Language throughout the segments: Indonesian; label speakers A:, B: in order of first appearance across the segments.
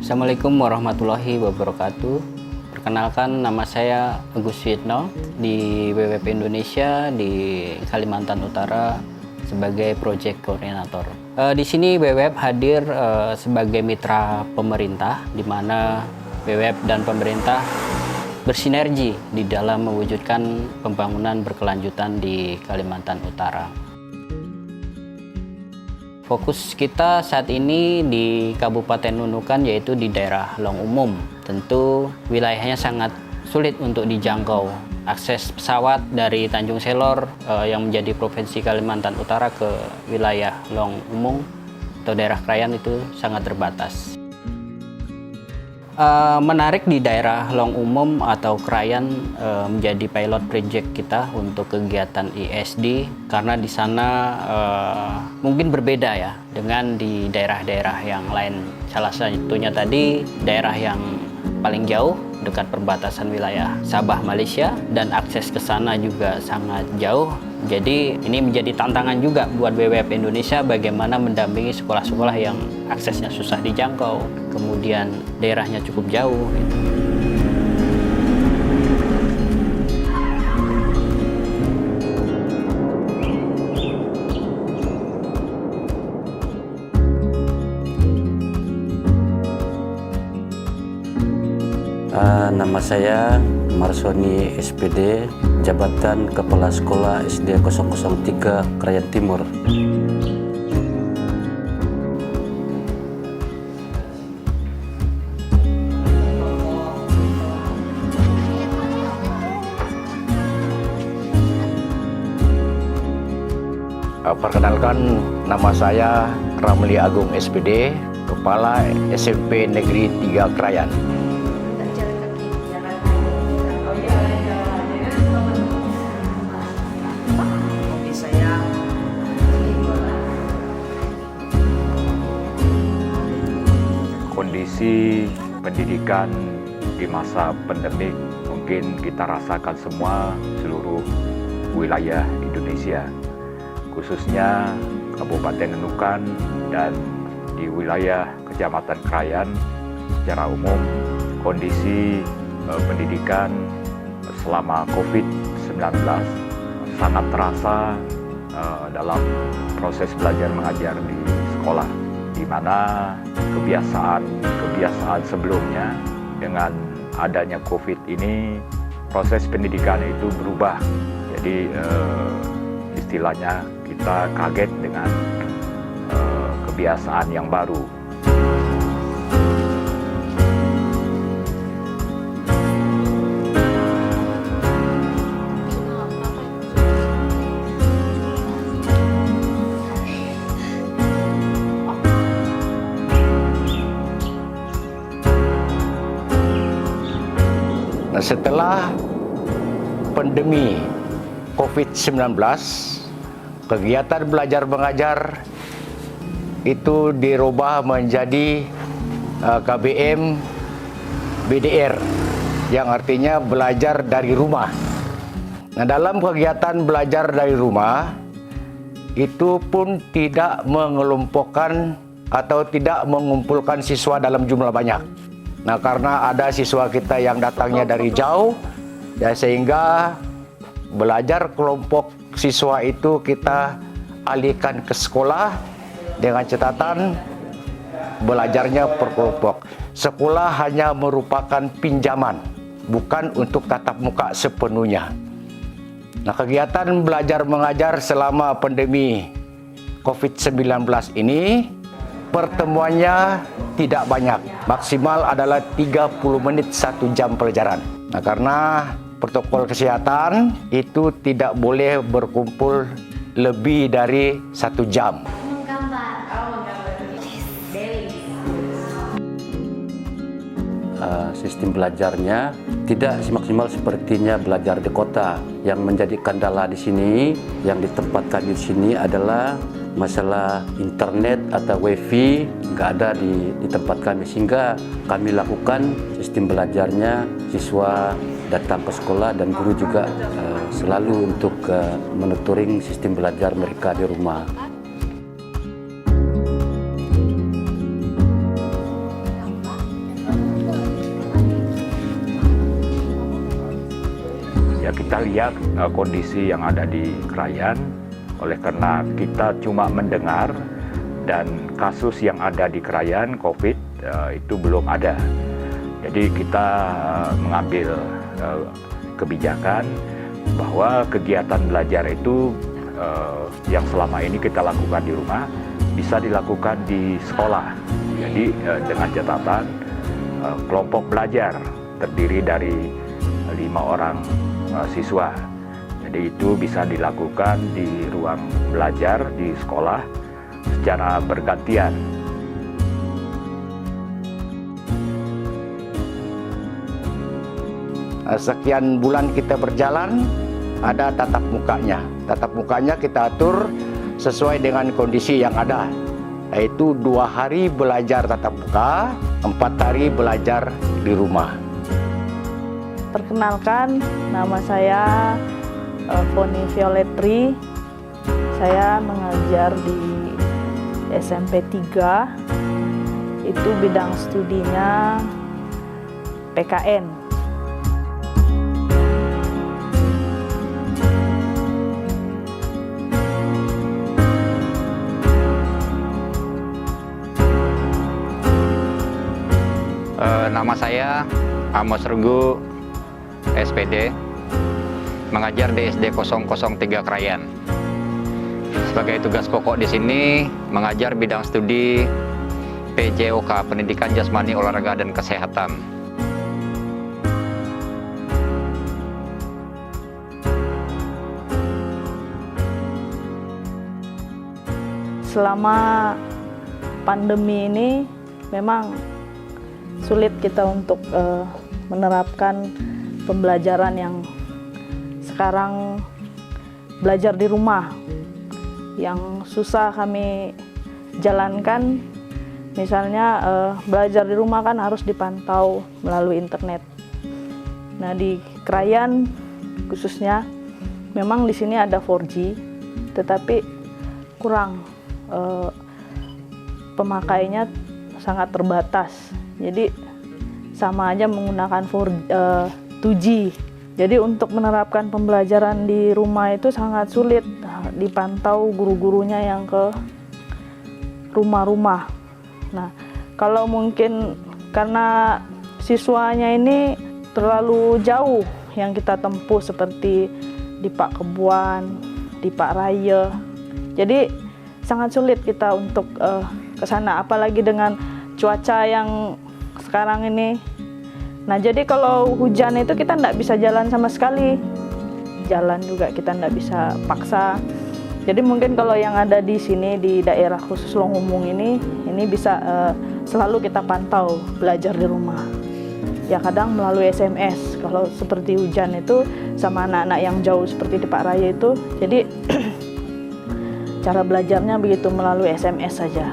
A: Assalamualaikum warahmatullahi wabarakatuh. Perkenalkan, nama saya Agus Suyitno di WWP Indonesia di Kalimantan Utara sebagai Project Coordinator. Di sini WWF hadir sebagai mitra pemerintah, di mana WWF dan pemerintah bersinergi di dalam mewujudkan pembangunan berkelanjutan di Kalimantan Utara. Fokus kita saat ini di Kabupaten Nunukan, yaitu di daerah Long Umum. Tentu wilayahnya sangat sulit untuk dijangkau. Akses pesawat dari Tanjung Selor yang menjadi Provinsi Kalimantan Utara ke wilayah Long Umum atau daerah Krayan itu sangat terbatas. Menarik di daerah Long Umum atau Krayan menjadi pilot project kita untuk kegiatan ISD, karena di sana mungkin berbeda ya dengan di daerah-daerah yang lain. Salah satunya tadi daerah yang paling jauh dekat perbatasan wilayah Sabah Malaysia, dan akses ke sana juga sangat jauh. Jadi ini menjadi tantangan juga buat WWF Indonesia bagaimana mendampingi sekolah-sekolah yang aksesnya susah dijangkau, kemudian daerahnya cukup jauh gitu.
B: Nama saya Marsoni SPD, Jabatan Kepala Sekolah SD 003 Krayan Timur.
C: Perkenalkan, nama saya Ramli Agung SPD, Kepala SMP Negeri 3 Krayan.
D: Kondisi pendidikan di masa pandemik mungkin kita rasakan semua seluruh wilayah Indonesia, khususnya Kabupaten Nunukan dan di wilayah Kecamatan Krayan secara umum. Kondisi pendidikan selama COVID-19 sangat terasa dalam proses belajar mengajar di sekolah, di mana kebiasaan sebelumnya dengan adanya COVID ini proses pendidikan itu berubah. Jadi istilahnya kita kaget dengan kebiasaan yang baru.
C: Setelah pandemi COVID-19, kegiatan belajar mengajar itu dirubah menjadi KBM BDR, yang artinya belajar dari rumah. Nah, dalam kegiatan belajar dari rumah itu pun tidak mengelompokkan atau tidak mengumpulkan siswa dalam jumlah banyak. Nah, karena ada siswa kita yang datangnya dari jauh, ya, sehingga belajar kelompok siswa itu kita alihkan ke sekolah dengan catatan belajarnya per kelompok. Sekolah hanya merupakan pinjaman, bukan untuk tatap muka sepenuhnya. Nah, kegiatan belajar mengajar selama pandemi COVID-19 ini pertemuannya tidak banyak, maksimal adalah 30 menit 1 jam pelajaran. Nah, karena protokol kesehatan itu tidak boleh berkumpul lebih dari 1 jam.
B: Sistem belajarnya tidak semaksimal sepertinya belajar di kota. Yang menjadi kendala di sini, yang di tempat kami di sini adalah masalah internet atau wifi nggak ada di tempat kami, sehingga kami lakukan sistem belajarnya siswa datang ke sekolah dan guru juga selalu untuk monitoring sistem belajar mereka di rumah.
D: kita lihat kondisi yang ada di Krayan, oleh karena kita cuma mendengar dan kasus yang ada di Krayan COVID itu belum ada. Jadi kita mengambil kebijakan bahwa kegiatan belajar itu yang selama ini kita lakukan di rumah bisa dilakukan di sekolah. Jadi dengan catatan kelompok belajar terdiri dari 5 orang siswa. Jadi itu bisa dilakukan di ruang belajar di sekolah secara bergantian.
C: Sekian bulan kita berjalan, ada tatap mukanya. Tatap mukanya kita atur sesuai dengan kondisi yang ada, yaitu 2 hari belajar tatap muka, 4 hari belajar di rumah.
E: Perkenalkan, nama saya Foni Violetri. Saya mengajar di SMP 3. Itu bidang studinya PKN.
F: Nama saya Amos Renggu, SPD, mengajar di SD 003 Krayan. Sebagai tugas pokok di sini, mengajar bidang studi PJOK, Pendidikan Jasmani, Olahraga, dan Kesehatan.
E: Selama pandemi ini memang sulit kita untuk menerapkan pembelajaran yang sekarang belajar di rumah. Yang susah kami jalankan, misalnya belajar di rumah kan harus dipantau melalui internet. Nah, di Krayan khususnya memang di sini ada 4G, tetapi kurang, pemakainya sangat terbatas. Jadi sama aja menggunakan 2G. Jadi untuk menerapkan pembelajaran di rumah itu sangat sulit, dipantau guru-gurunya yang ke rumah-rumah. Nah, kalau mungkin karena siswanya ini terlalu jauh yang kita tempuh, seperti di Pak Kebuan, di Pak Raya, jadi sangat sulit kita untuk ke sana, apalagi dengan cuaca yang sekarang ini. Nah, jadi kalau hujan itu kita tidak bisa jalan sama sekali. Jalan juga kita tidak bisa paksa. Jadi mungkin kalau yang ada di sini di daerah khusus Longhumung ini bisa selalu kita pantau belajar di rumah. Ya kadang melalui SMS. Kalau seperti hujan itu sama anak-anak yang jauh seperti di Pak Raya itu, jadi cara belajarnya begitu melalui SMS saja.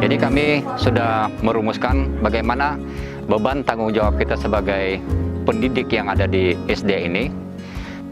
F: Jadi kami sudah merumuskan bagaimana beban tanggung jawab kita sebagai pendidik yang ada di SD ini.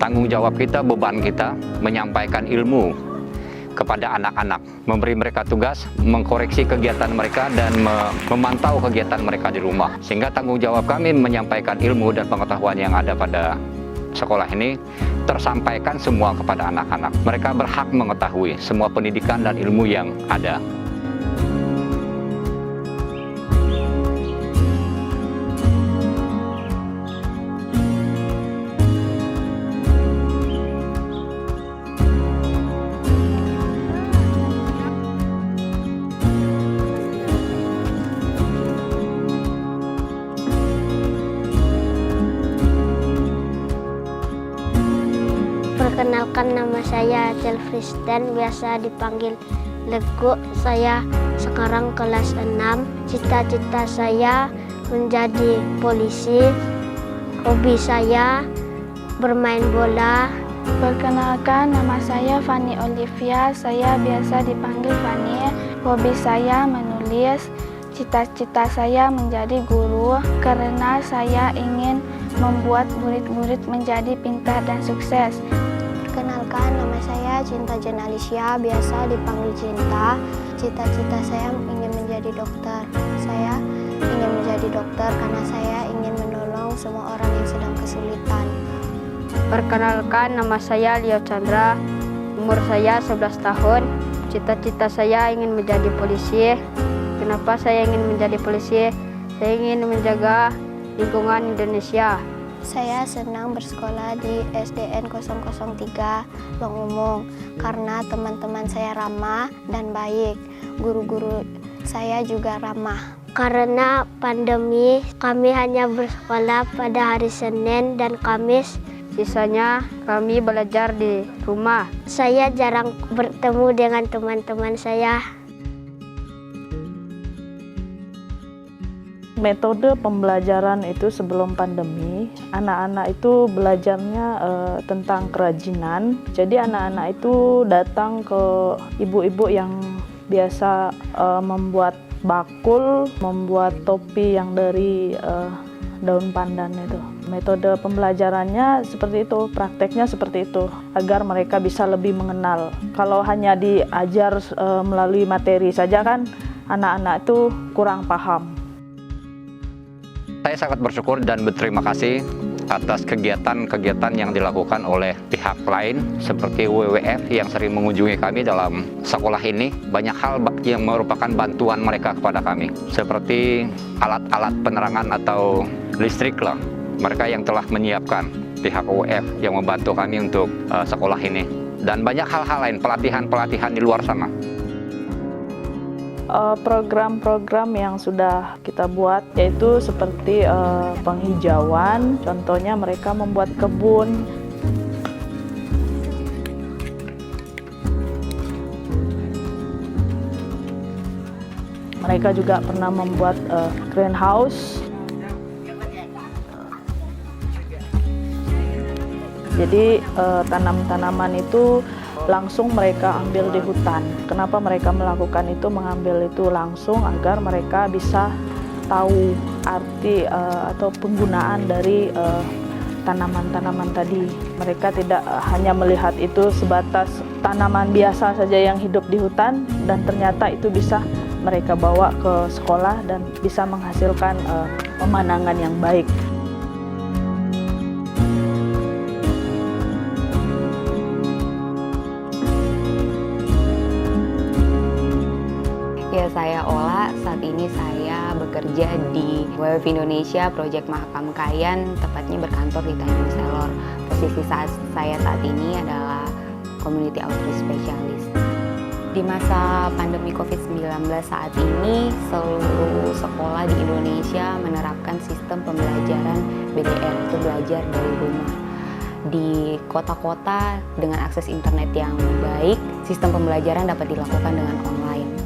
F: Tanggung jawab kita, beban kita menyampaikan ilmu kepada anak-anak, memberi mereka tugas, mengkoreksi kegiatan mereka dan memantau kegiatan mereka di rumah. Sehingga tanggung jawab kami menyampaikan ilmu dan pengetahuan yang ada pada sekolah ini tersampaikan semua kepada anak-anak. Mereka berhak mengetahui semua pendidikan dan ilmu yang ada.
G: Perkenalkan, nama saya Acel Fristen, biasa dipanggil Legu. Saya sekarang kelas 6. Cita-cita saya menjadi polisi. Hobi saya bermain bola.
H: Perkenalkan, nama saya Fani Olivia. Saya biasa dipanggil Fani. Hobi saya menulis. Cita-cita saya menjadi guru karena saya ingin membuat murid-murid menjadi pintar dan sukses.
G: Perkenalkan, nama saya Cinta Jen Alicia, biasa dipanggil Cinta. Cita-cita saya ingin menjadi menjadi dokter. Saya ingin menjadi dokter karena saya ingin menolong semua orang yang sedang kesulitan. Perkenalkan, nama saya Leo Chandra, umur saya 11 tahun. Cita-cita saya ingin menjadi polisi. Kenapa saya ingin menjadi polisi? Saya ingin menjaga lingkungan Indonesia. Saya senang bersekolah di SDN 003 Long Umung karena teman-teman saya ramah dan baik. Guru-guru saya juga ramah. Karena pandemi, kami hanya bersekolah pada hari Senin dan Kamis. Sisanya kami belajar di rumah. Saya jarang bertemu dengan teman-teman saya.
E: Metode pembelajaran itu sebelum pandemi, anak-anak itu belajarnya tentang kerajinan. Jadi anak-anak itu datang ke ibu-ibu yang biasa membuat bakul, membuat topi yang dari daun pandan itu. Metode pembelajarannya seperti itu, prakteknya seperti itu, agar mereka bisa lebih mengenal. Kalau hanya diajar melalui materi saja kan, anak-anak itu kurang paham.
F: Saya sangat bersyukur dan berterima kasih atas kegiatan-kegiatan yang dilakukan oleh pihak lain seperti WWF yang sering mengunjungi kami dalam sekolah ini. Banyak hal yang merupakan bantuan mereka kepada kami, seperti alat-alat penerangan atau listrik lah. Mereka yang telah menyiapkan pihak WWF yang membantu kami untuk sekolah ini. Dan banyak hal-hal lain, pelatihan-pelatihan di luar sana.
E: Program-program yang sudah kita buat yaitu seperti penghijauan, contohnya mereka membuat kebun. Mereka juga pernah membuat greenhouse. Jadi tanam-tanaman itu langsung mereka ambil di hutan. Kenapa mereka melakukan itu, mengambil itu langsung agar mereka bisa tahu arti atau penggunaan dari tanaman-tanaman tadi. Mereka tidak hanya melihat itu sebatas tanaman biasa saja yang hidup di hutan, dan ternyata itu bisa mereka bawa ke sekolah dan bisa menghasilkan pemandangan yang baik.
I: Ya, saya Ola. Saat ini saya bekerja di WWF Indonesia Project Mahakam Kayan, tepatnya berkantor di Tanjung Selor. Posisi saya saat ini adalah Community Outreach Specialist. Di masa pandemi COVID-19 saat ini, seluruh sekolah di Indonesia menerapkan sistem pembelajaran BDR, itu belajar dari rumah. Di kota-kota dengan akses internet yang baik, sistem pembelajaran dapat dilakukan dengan online.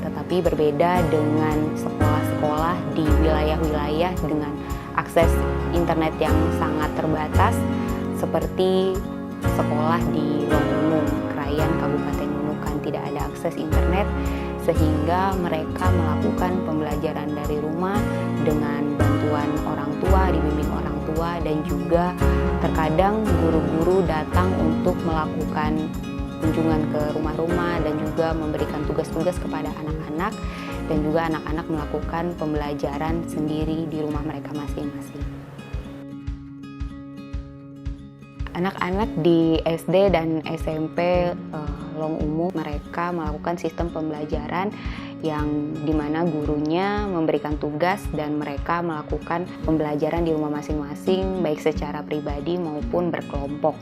I: Tetapi berbeda dengan sekolah-sekolah di wilayah-wilayah dengan akses internet yang sangat terbatas, seperti sekolah di Long Umung, Krayan, Kabupaten Nunukan, tidak ada akses internet, sehingga mereka melakukan pembelajaran dari rumah dengan bantuan orang tua, dibimbing orang tua, dan juga terkadang guru-guru datang untuk melakukan kunjungan ke rumah-rumah dan juga memberikan tugas-tugas kepada anak-anak, dan juga anak-anak melakukan pembelajaran sendiri di rumah mereka masing-masing. Anak-anak di SD dan SMP Long Umung, mereka melakukan sistem pembelajaran yang dimana gurunya memberikan tugas dan mereka melakukan pembelajaran di rumah masing-masing, baik secara pribadi maupun berkelompok.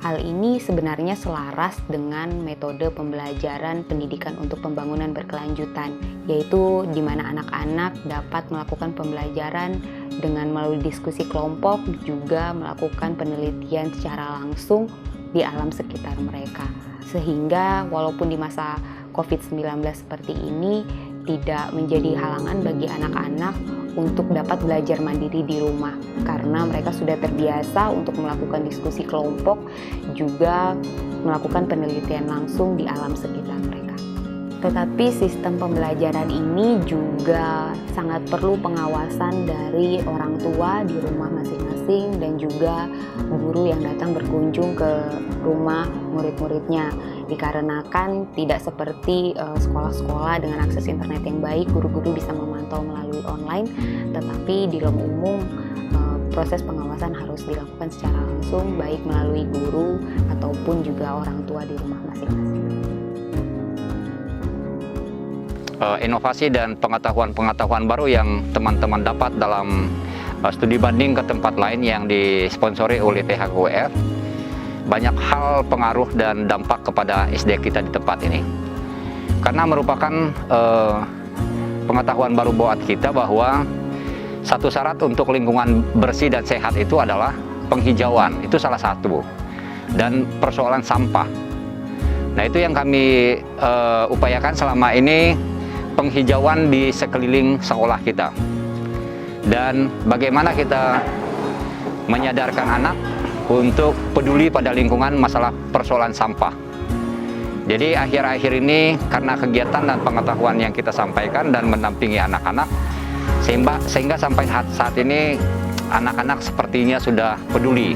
I: Hal ini sebenarnya selaras dengan metode pembelajaran pendidikan untuk pembangunan berkelanjutan, yaitu di mana anak-anak dapat melakukan pembelajaran dengan melalui diskusi kelompok, juga melakukan penelitian secara langsung di alam sekitar mereka. Sehingga walaupun di masa COVID-19 seperti ini tidak menjadi halangan bagi anak-anak untuk dapat belajar mandiri di rumah, karena mereka sudah terbiasa untuk melakukan diskusi kelompok, juga melakukan penelitian langsung di alam sekitar mereka. Tetapi sistem pembelajaran ini juga sangat perlu pengawasan dari orang tua di rumah masing-masing dan juga guru yang datang berkunjung ke rumah murid-muridnya. Dikarenakan tidak seperti sekolah-sekolah dengan akses internet yang baik, guru-guru bisa memantau melalui online, tetapi di dalam umum proses pengawasan harus dilakukan secara langsung, baik melalui guru ataupun juga orang tua di rumah masing-masing.
F: Inovasi dan pengetahuan-pengetahuan baru yang teman-teman dapat dalam studi banding ke tempat lain yang disponsori oleh PHKUF, banyak hal pengaruh dan dampak kepada SD kita di tempat ini. Karena merupakan pengetahuan baru buat kita bahwa satu syarat untuk lingkungan bersih dan sehat itu adalah penghijauan, itu salah satu. Dan persoalan sampah. Nah, itu yang kami upayakan selama ini, penghijauan di sekeliling sekolah kita. Dan bagaimana kita menyadarkan anak untuk peduli pada lingkungan masalah persoalan sampah. Jadi akhir-akhir ini karena kegiatan dan pengetahuan yang kita sampaikan dan mendampingi anak-anak, sehingga sampai saat ini anak-anak sepertinya sudah peduli.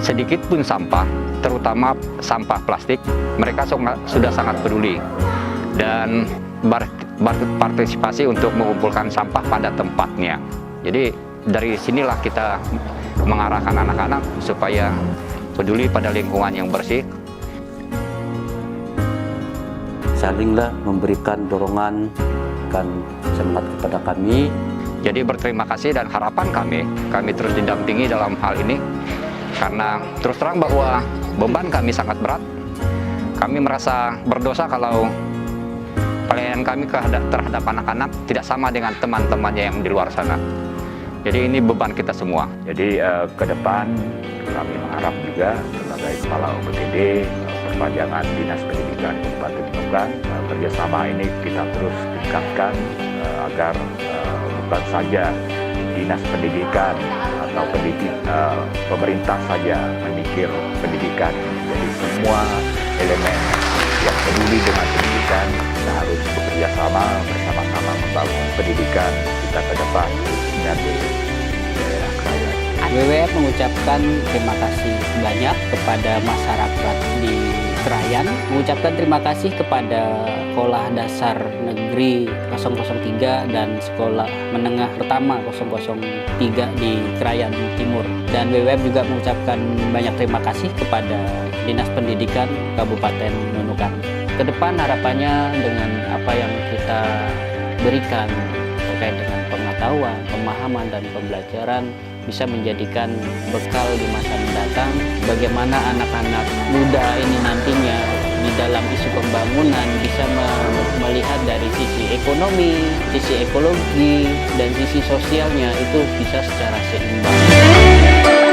F: Sedikit pun sampah, terutama sampah plastik, mereka sudah sangat peduli. Dan berpartisipasi untuk mengumpulkan sampah pada tempatnya. Jadi dari sinilah kita mengarahkan anak-anak supaya peduli pada lingkungan yang bersih.
B: Salinglah memberikan dorongan dan semangat kepada kami.
F: Jadi berterima kasih dan harapan kami terus didampingi dalam hal ini. Karena terus terang bahwa beban kami sangat berat. Kami merasa berdosa kalau pelayanan kami terhadap anak-anak tidak sama dengan teman-temannya yang di luar sana. Jadi ini beban kita semua.
D: Jadi ke depan kami mengharap juga sebagai Kepala OPTD Perpanjangan Dinas Pendidikan Kabupaten Nunukan, kerjasama ini kita terus tingkatkan agar bukan saja Dinas Pendidikan atau pemerintah saja memikir pendidikan. Jadi semua elemen yang peduli dengan pendidikan, kita harus bekerja sama bersama-sama membangun pendidikan kita ke depan, khususnya di daerah Krayan.
A: WWF mengucapkan terima kasih banyak kepada masyarakat di Krayan, mengucapkan terima kasih kepada Sekolah Dasar Negeri 003 dan Sekolah Menengah Pertama 003 di Krayan Timur. Dan WWF juga mengucapkan banyak terima kasih kepada Dinas Pendidikan Kabupaten Nunukan. Kedepan harapannya dengan apa yang kita berikan terkait dengan pengetahuan, pemahaman, dan pembelajaran bisa menjadikan bekal di masa mendatang bagaimana anak-anak muda ini nantinya di dalam isu pembangunan bisa melihat dari sisi ekonomi, sisi ekologi, dan sisi sosialnya itu bisa secara seimbang.